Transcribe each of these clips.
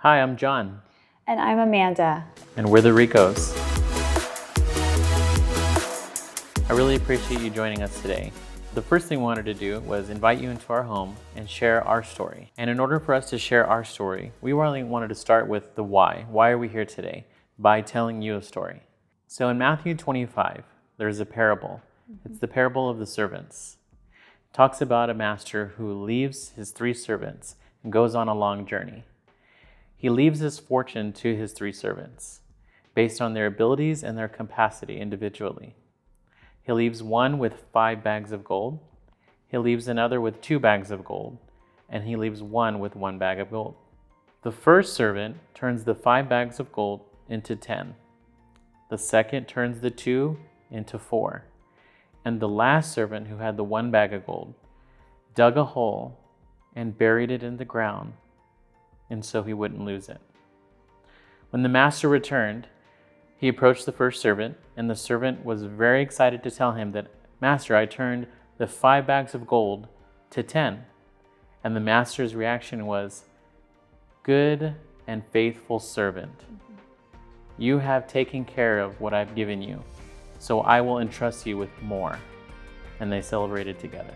Hi, I'm John. And I'm Amanda. And we're the Ricos. I really appreciate you joining us today. The first thing we wanted to do was invite you into our home and share our story. And in order for us to share our story, we really wanted to start with the why. Why are we here today? By telling you a story. So in Matthew 25, there's a parable. It's the parable of the servants. It talks about a master who leaves his 3 servants and goes on a long journey. He leaves his fortune to his 3 servants based on their abilities and their capacity individually. He leaves one with 5 bags of gold. He leaves another with 2 bags of gold. And he leaves one with 1 bag of gold. The first servant turns the 5 bags of gold into 10. The second turns the 2 into 4. And the last servant, who had the 1 bag of gold, dug a hole and buried it in the ground, and so he wouldn't lose it. When the master returned, he approached the first servant, and the servant was very excited to tell him that, "Master, I turned the 5 bags of gold to 10. And the master's reaction was, "Good and faithful servant. You have taken care of what I've given you, so I will entrust you with more." And they celebrated together.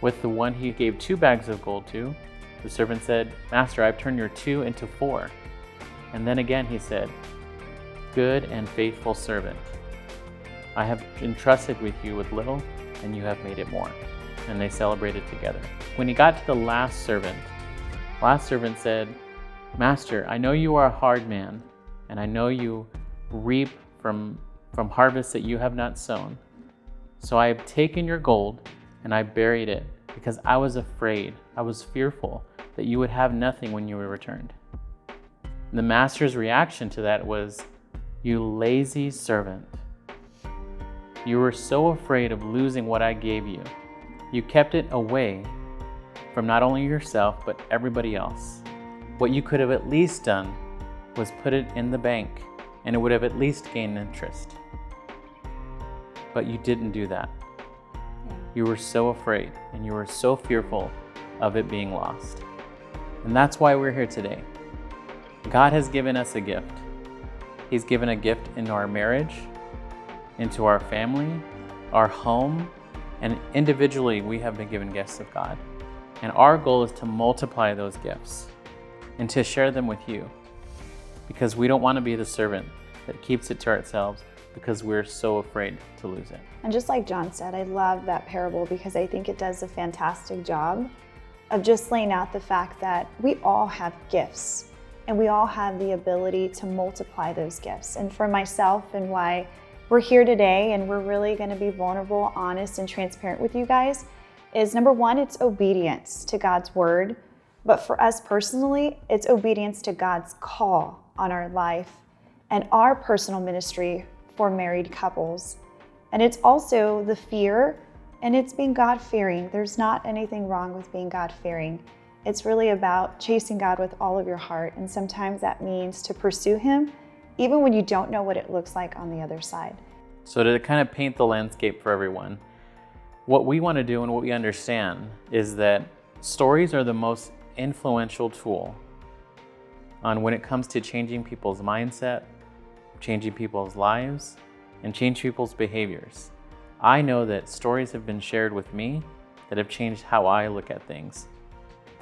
With the one he gave 2 bags of gold to, the servant said, "Master, I've turned your 2 into 4. And then again he said, "Good and faithful servant. I have entrusted with you with little, and you have made it more." And they celebrated together. When he got to the last servant said, "Master, I know you are a hard man, and I know you reap from harvests that you have not sown. So I have taken your gold and I buried it because I was afraid, I was fearful that you would have nothing when you were returned." And the master's reaction to that was, "You lazy servant. You were so afraid of losing what I gave you. You kept it away from not only yourself, but everybody else. What you could have at least done was put it in the bank, and it would have at least gained interest. But you didn't do that. You were so afraid, and you were so fearful of it being lost." And that's why we're here today. God has given us a gift. He's given a gift in our marriage, into our family, our home, and individually we have been given gifts of God. And our goal is to multiply those gifts and to share them with you, because we don't want to be the servant that keeps it to ourselves because we're so afraid to lose it. And just like John said, I love that parable because I think it does a fantastic job of just laying out the fact that we all have gifts and we all have the ability to multiply those gifts. And for myself, and why we're here today and we're really going to be vulnerable, honest, and transparent with you guys, is number one, it's obedience to God's word. But for us personally, it's obedience to God's call on our life and our personal ministry for married couples. And it's also the fear, and it's being God-fearing. There's not anything wrong with being God-fearing. It's really about chasing God with all of your heart. And sometimes that means to pursue Him, even when you don't know what it looks like on the other side. So to kind of paint the landscape for everyone, what we want to do and what we understand is that stories are the most influential tool on when it comes to changing people's mindset, changing people's lives, and change people's behaviors. I know that stories have been shared with me that have changed how I look at things.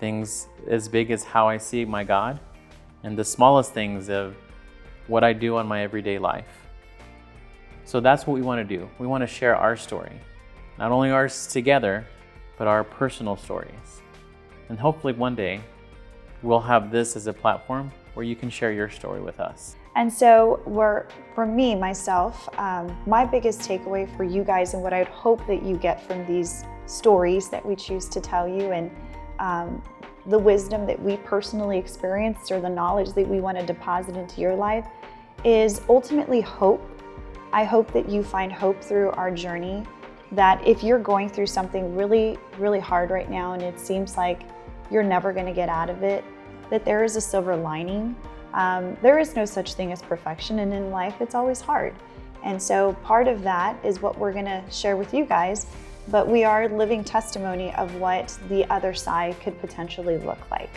Things as big as how I see my God, and the smallest things of what I do on my everyday life. So that's what we want to do. We want to share our story. Not only ours together, but our personal stories. And hopefully one day, we'll have this as a platform where you can share your story with us. And so for me, myself, my biggest takeaway for you guys and what I'd hope that you get from these stories that we choose to tell you, and the wisdom that we personally experienced or the knowledge that we want to deposit into your life, is ultimately hope. I hope that you find hope through our journey, that if you're going through something really, really hard right now and it seems like you're never going to get out of it, that there is a silver lining. There is no such thing as perfection, and in life it's always hard. And so part of that is what we're going to share with you guys, but we are living testimony of what the other side could potentially look like.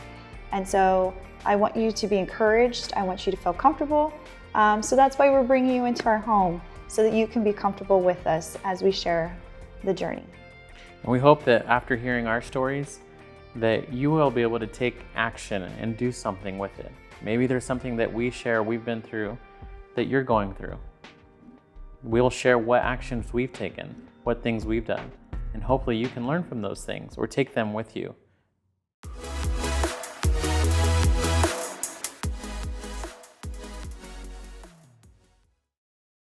And so I want you to be encouraged. I want you to feel comfortable. So that's why we're bringing you into our home, so that you can be comfortable with us as we share the journey. And we hope that after hearing our stories, that you will be able to take action and do something with it. Maybe there's something that we share we've been through that you're going through. We'll share what actions we've taken, what things we've done, and hopefully you can learn from those things or take them with you.